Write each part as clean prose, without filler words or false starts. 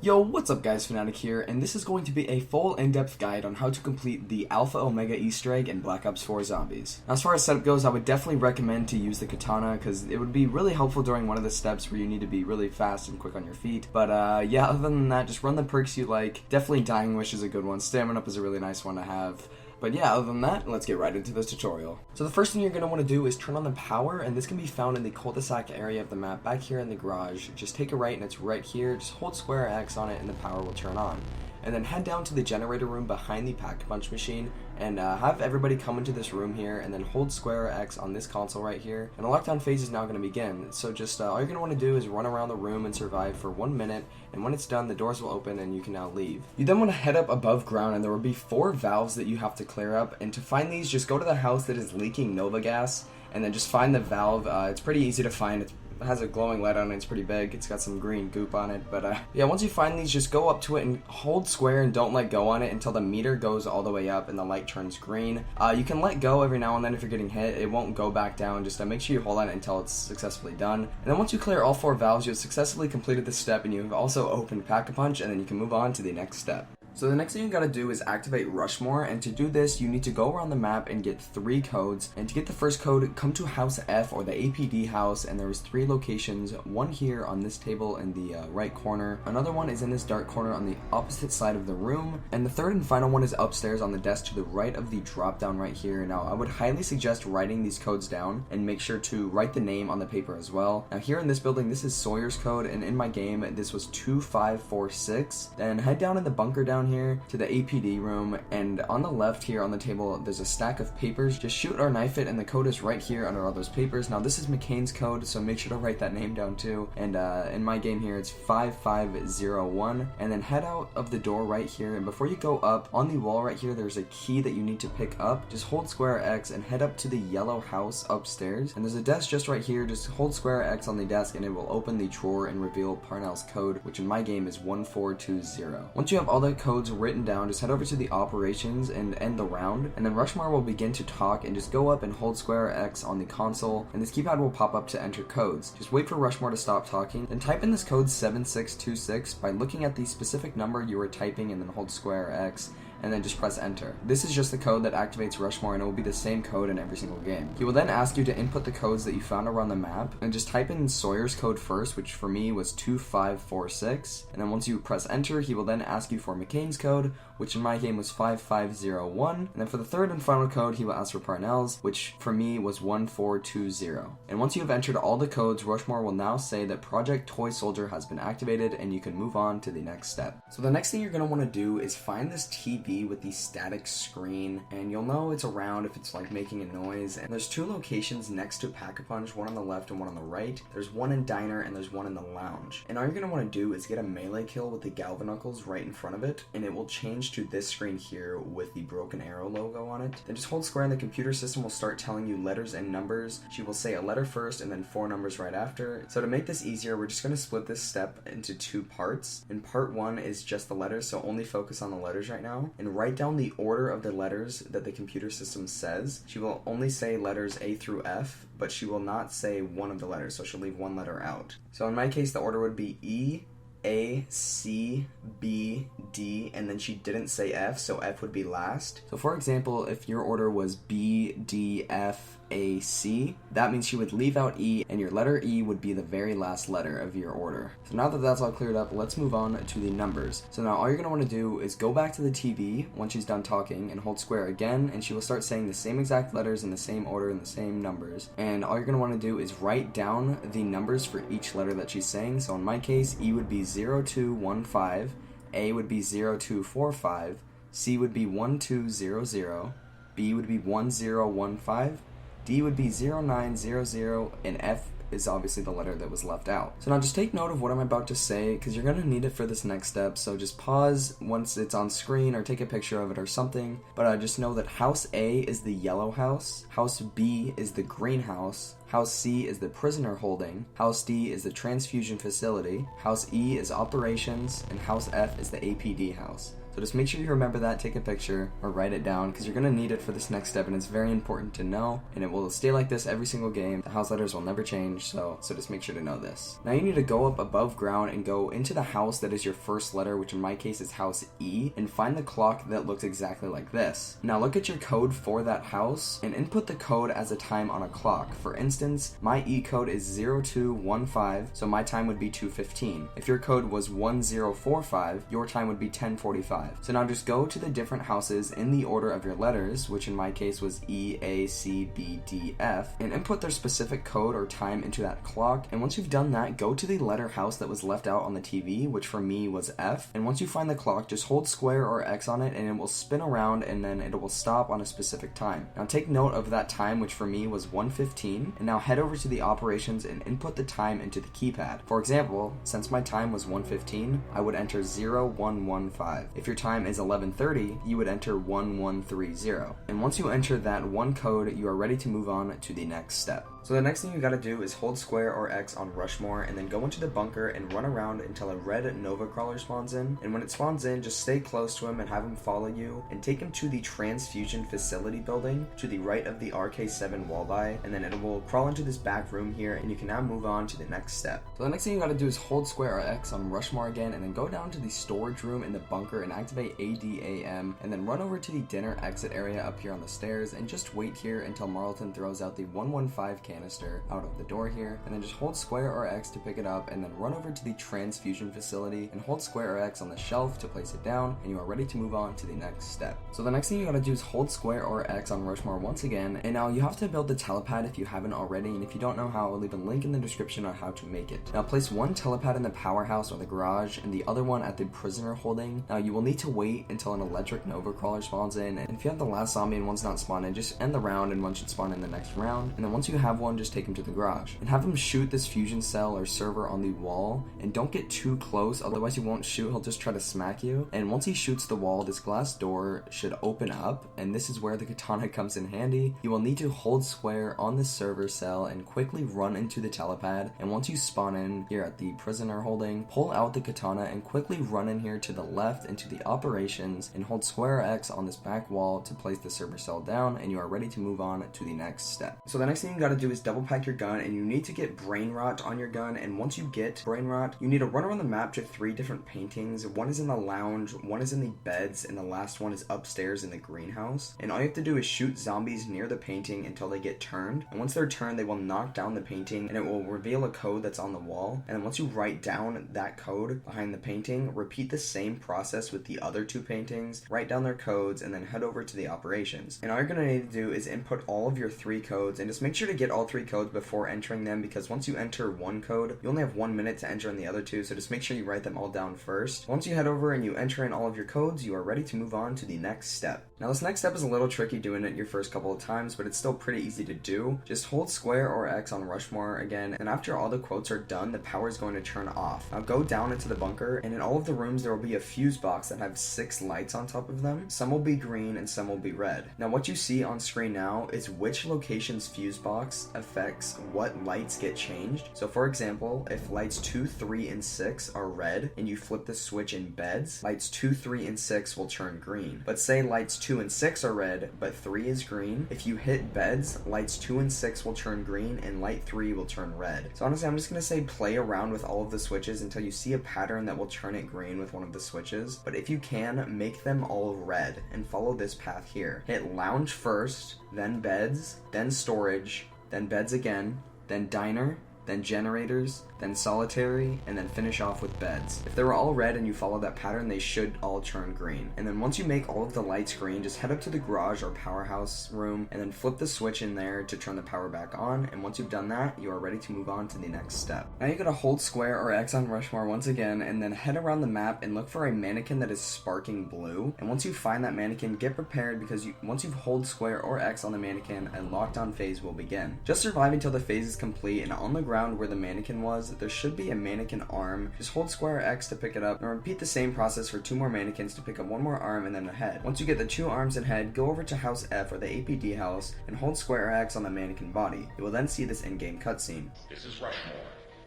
Yo, what's up guys, Fnatic here, and this is going to be a full in-depth guide on how to complete the Alpha Omega Easter egg in Black Ops 4 Zombies. Now, as far as setup goes, I would definitely recommend to use the katana, because it would be really helpful during one of the steps where you need to be really fast and quick on your feet. But yeah, other than that, just run the perks you like. Definitely Dying Wish is a good one, Stamina Up is a really nice one to have. But yeah, other than that, let's get right into this tutorial. So the first thing you're going to want to do is turn on the power, and this can be found in the cul-de-sac area of the map back here in the garage. Just take a right and it's right here, just hold square X on it and the power will turn on. And then head down to the generator room behind the pack-a-punch machine and have everybody come into this room here and then hold square X on this console right here. And the lockdown phase is now going to begin. So just all you're going to want to do is run around the room and survive for 1 minute, and when it's done the doors will open and you can now leave. You then want to head up above ground and there will be 4 valves that you have to clear up, and to find these just go to the house that is leaking Nova gas and then just find the valve. It's pretty easy to find. It has a glowing light on it, it's pretty big, it's got some green goop on it, but yeah, once you find these, just go up to it and hold square and don't let go on it until the meter goes all the way up and the light turns green. You can let go every now and then if you're getting hit, it won't go back down, just make sure you hold on it until it's successfully done. And then once you clear all 4 valves, you've successfully completed this step and you've also opened Pack-a-Punch, and then you can move on to the next step. So the next thing you gotta do is activate Rushmore, and to do this you need to go around the map and get 3 codes. And to get the first code, come to House F, or the APD house, and there's 3 locations. One here on this table in the right corner, another one is in this dark corner on the opposite side of the room, and the third and final one is upstairs on the desk to the right of the drop down right here. Now I would highly suggest writing these codes down and make sure to write the name on the paper as well. Now here in this building, this is Sawyer's code, and in my game this was 2546. Then head down in the bunker down here to the APD room, and on the left here on the table there's a stack of papers. Just shoot or knife it and the code is right here under all those papers. Now this is McCain's code, so make sure to write that name down too, and in my game here it's 5501. And then head out of the door right here, and before you go up, on the wall right here there's a key that you need to pick up. Just hold square X and head up to the yellow house upstairs, and there's a desk just right here. Just hold square X on the desk and it will open the drawer and reveal Parnell's code, which in my game is 1420. Once you have all the codes written down, just head over to the operations and end the round, and then Rushmore will begin to talk, and just go up and hold square X on the console and this keypad will pop up to enter codes. Just wait for Rushmore to stop talking, then type in this code 7626 by looking at the specific number you were typing, and then hold square X and then just press enter. This is just the code that activates Rushmore, and it will be the same code in every single game. He will then ask you to input the codes that you found around the map, and just type in Sawyer's code first, which for me was 2546, and then once you press enter, he will then ask you for McCain's code, which in my game was 5501, and then for the third and final code he will ask for Parnell's, which for me was 1420. And once you have entered all the codes, Rushmore will now say that Project Toy Soldier has been activated and you can move on to the next step. So the next thing you're going to want to do is find this TV with the static screen, and you'll know it's around if it's like making a noise. And there's 2 locations next to Pack-a-Punch, one on the left and one on the right. There's one in Diner and there's one in the lounge. And all you're going to want to do is get a melee kill with the Galvanuckles right in front of it, and it will change to this screen here with the Broken Arrow logo on it. Then just hold square and the computer system will start telling you letters and numbers. She will say a letter first and then 4 numbers right after. So to make this easier, we're just going to split this step into 2 parts. And part 1 is just the letters, so only focus on the letters right now, and write down the order of the letters that the computer system says. She will only say letters A through F, but she will not say one of the letters, so she'll leave one letter out. So in my case the order would be E, A, C, B, D, and then she didn't say F, so F would be last. So for example, if your order was B, D, F, A, C, that means she would leave out E, and your letter E would be the very last letter of your order. So now that that's all cleared up, let's move on to the numbers. So now all you're going to want to do is go back to the TV once she's done talking and hold square again, and she will start saying the same exact letters in the same order and the same numbers. And all you're going to want to do is write down the numbers for each letter that she's saying. So in my case, E would be 0215, A would be 0245, C would be 1200, B would be 1015, D would be 0900, and F is obviously the letter that was left out. So now just take note of what I'm about to say, because you're going to need it for this next step, so just pause once it's on screen or take a picture of it or something. But just know that House A is the yellow house, House B is the green house, House C is the prisoner holding, House D is the transfusion facility, House E is operations, and House F is the APD house. So just make sure you remember that, take a picture, or write it down, because you're going to need it for this next step, and it's very important to know, and it will stay like this every single game. The house letters will never change, so just make sure to know this. Now you need to go up above ground and go into the house that is your first letter, which in my case is House E, and find the clock that looks exactly like this. Now look at your code for that house, and input the code as a time on a clock. For instance, my E code is 0215, so my time would be 2:15. If your code was 1045, your time would be 1045. So now just go to the different houses in the order of your letters, which in my case was E, A, C, B, D, F, and input their specific code or time into that clock. And once you've done that, go to the letter house that was left out on the TV, which for me was F. And once you find the clock, just hold square or X on it and it will spin around and then it will stop on a specific time. Now take note of that time, which for me was 1:15, and now head over to the operations and input the time into the keypad. For example, since my time was 1:15, I would enter 0115. If your time is 11:30, you would enter 1130. And once you enter that one code, you are ready to move on to the next step. So the next thing you gotta do is hold square or X on Rushmore and then go into the bunker and run around until a red Nova Crawler spawns in. And when it spawns in, just stay close to him and have him follow you and take him to the transfusion facility building to the right of the RK7 wall by, and then it will crawl into this back room here and you can now move on to the next step. So the next thing you gotta do is hold square or X on Rushmore again and then go down to the storage room in the bunker and activate ADAM, and then run over to the dinner exit area up here on the stairs and just wait here until Marlton throws out the 115 canister out of the door here, and then just hold square or X to pick it up and then run over to the transfusion facility and hold square or X on the shelf to place it down, and you are ready to move on to the next step. So the next thing you gotta do is hold square or X on Rushmore once again, and now you have to build the telepad if you haven't already, and if you don't know how, I'll leave a link in the description on how to make it. Now place one telepad in the powerhouse or the garage and the other one at the prisoner holding. Now you will need to wait until an electric Nova Crawler spawns in, and if you have the last zombie and one's not spawned in, just end the round and one should spawn in the next round, and then once you have one, just take him to the garage and have him shoot this fusion cell or server on the wall, and don't get too close, otherwise he won't shoot, he'll just try to smack you. And once he shoots the wall, this glass door should open up, and this is where the katana comes in handy. You will need to hold square on the server cell and quickly run into the telepad, and once you spawn in here at the prisoner holding, pull out the katana and quickly run in here to the left into the operations and hold square X on this back wall to place the server cell down, and you are ready to move on to the next step. So the next thing you gotta do is double pack your gun, and you need to get brain rot on your gun, and once you get brain rot, you need to run around the map to 3 different paintings. One is in the lounge, one is in the beds, and the last one is upstairs in the greenhouse. And all you have to do is shoot zombies near the painting until they get turned, and once they're turned, they will knock down the painting and it will reveal a code that's on the wall. And then once you write down that code behind the painting, repeat the same process with the other 2 paintings, write down their codes, and then head over to the operations. And all you're gonna need to do is input all of your 3 codes, and just make sure to get all 3 codes before entering them, because once you enter one code, you only have 1 minute to enter in the other 2, so just make sure you write them all down first. Once you head over and you enter in all of your codes, you are ready to move on to the next step. Now this next step is a little tricky doing it your first couple of times, but it's still pretty easy to do. Just hold square or X on Rushmore again, and after all the quotes are done, the power is going to turn off. Now go down into the bunker, and in all of the rooms there will be a fuse box that have 6 lights on top of them. Some will be green and some will be red. Now what you see on screen now is which location's fuse box affects what lights get changed. So for example, if lights 2, 3, and 6 are red and you flip the switch in beds, lights 2, 3, and 6 will turn green. But say lights 2 and 6 are red but 3 is green, if you hit beds, lights 2 and 6 will turn green and light 3 will turn red. So honestly, I'm just gonna say play around with all of the switches until you see a pattern that will turn it green with one of the switches. But if you can, make them all red and follow this path here. Hit lounge first, then beds, then storage, then beds again, then diner, then generators, then solitary, and then finish off with beds. If they were all red and you follow that pattern, they should all turn green. And then once you make all of the lights green, just head up to the garage or powerhouse room and then flip the switch in there to turn the power back on. And once you've done that, you are ready to move on to the next step. Now you gotta hold square or X on Rushmore once again, and then head around the map and look for a mannequin that is sparking blue. And once you find that mannequin, get prepared, because once you've hold square or X on the mannequin, a lockdown phase will begin. Just survive until the phase is complete, and on the ground around where the mannequin was, there should be a mannequin arm. Just hold square X to pick it up, and repeat the same process for 2 more mannequins to pick up 1 more arm and then a head. Once you get the 2 arms and head, go over to House F, or the APD house, and hold square X on the mannequin body. You will then see this in-game cutscene. This is Rushmore.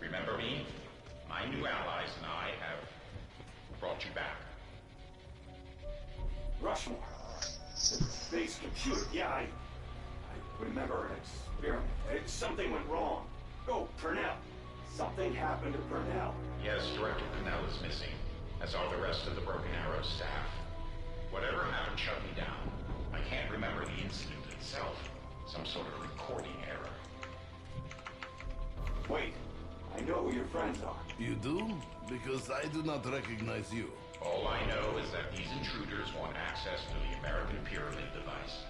Remember me? My new allies and I have brought you back. Rushmore. The space computer. Yeah, I remember an experiment. Something went wrong. Oh, Purnell. Something happened to Purnell. Yes, Director Purnell is missing, as are the rest of the Broken Arrow staff. Whatever happened shut me down. I can't remember the incident itself. Some sort of recording error. Wait, I know who your friends are. You do? Because I do not recognize you. All I know is that these intruders want access to the American Pyramid device.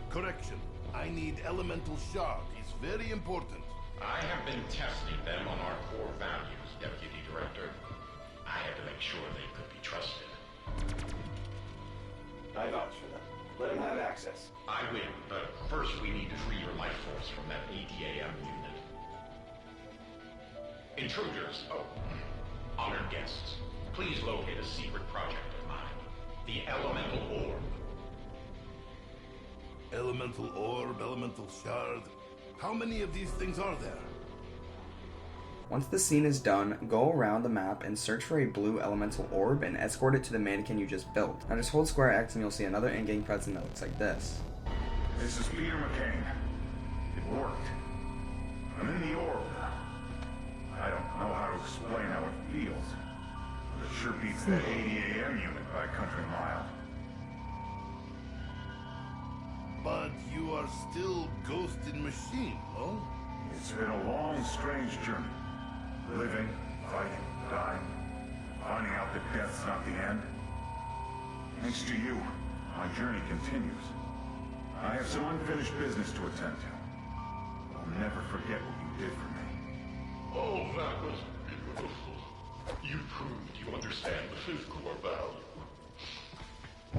Correction. I need elemental shard. It's very important. I have been testing them on our core values, Deputy Director. I had to make sure they could be trusted. I vouch for them. Let him have access. I will, but first we need to free your life force from that ADAM unit. Intruders, honored guests, please locate a secret project of mine. The Elemental Orb. Elemental orb, elemental shard. How many of these things are there? Once the scene is done, go around the map and search for a blue elemental orb and escort it to the mannequin you just built. Now just hold square X and you'll see another in-game cutscene that looks like this. This is Peter McCain. It worked. I'm in the orb. I don't know how to explain how it feels, but it sure beats that 80 AM unit by a country mile. But you are still Ghost in Machine, no? It's been a long, strange journey. Living, fighting, dying, finding out that death's not the end. Thanks to you, my journey continues. I have some unfinished business to attend to. I'll never forget what you did for me. Oh, that was beautiful. You proved you understand the fifth core value.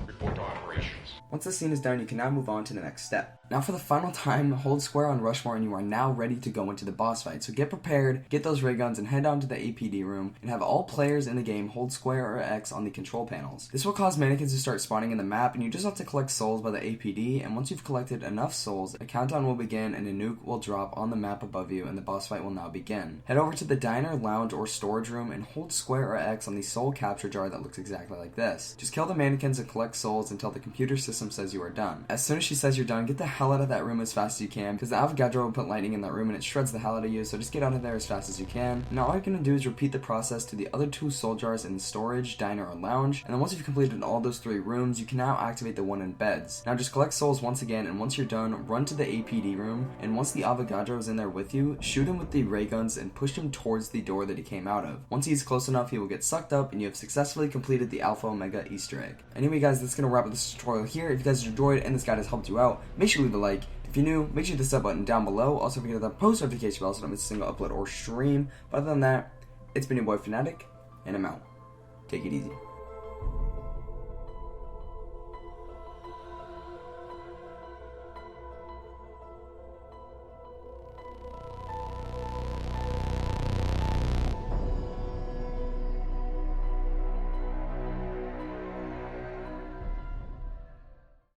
Report to operations. Once the scene is done, you can now move on to the next step. Now for the final time, hold square on Rushmore and you are now ready to go into the boss fight. So get prepared, get those ray guns, and head down to the APD room, and have all players in the game hold square or X on the control panels. This will cause mannequins to start spawning in the map, and you just have to collect souls by the APD, and once you've collected enough souls, a countdown will begin and a nuke will drop on the map above you, and the boss fight will now begin. Head over to the diner, lounge, or storage room and hold square or X on the soul capture jar that looks exactly like this. Just kill the mannequins and collect souls until the computer system says you are done. As soon as she says you're done, get the hell out of that room as fast as you can, because the Avogadro will put lightning in that room and it shreds the hell out of you, so just get out of there as fast as you can. Now all you're going to do is repeat the process to the other 2 soul jars in the storage, diner, or lounge, and then once you've completed all those 3 rooms, you can now activate the one in beds. Now just collect souls once again, and once you're done, run to the APD room, and once the Avogadro is in there with you, shoot him with the ray guns and push him towards the door that he came out of. Once he's close enough, he will get sucked up, and you have successfully completed the Alpha Omega Easter egg. Anyway guys, that's going to wrap up this tutorial here. If you guys enjoyed and this guide has helped you out, make sure to leave a like. If you're new, make sure to hit the sub button down below. Also, forget the post notification bell so don't miss a single upload or stream. But other than that, it's been your boy Fnatic, and I'm out. Take it easy.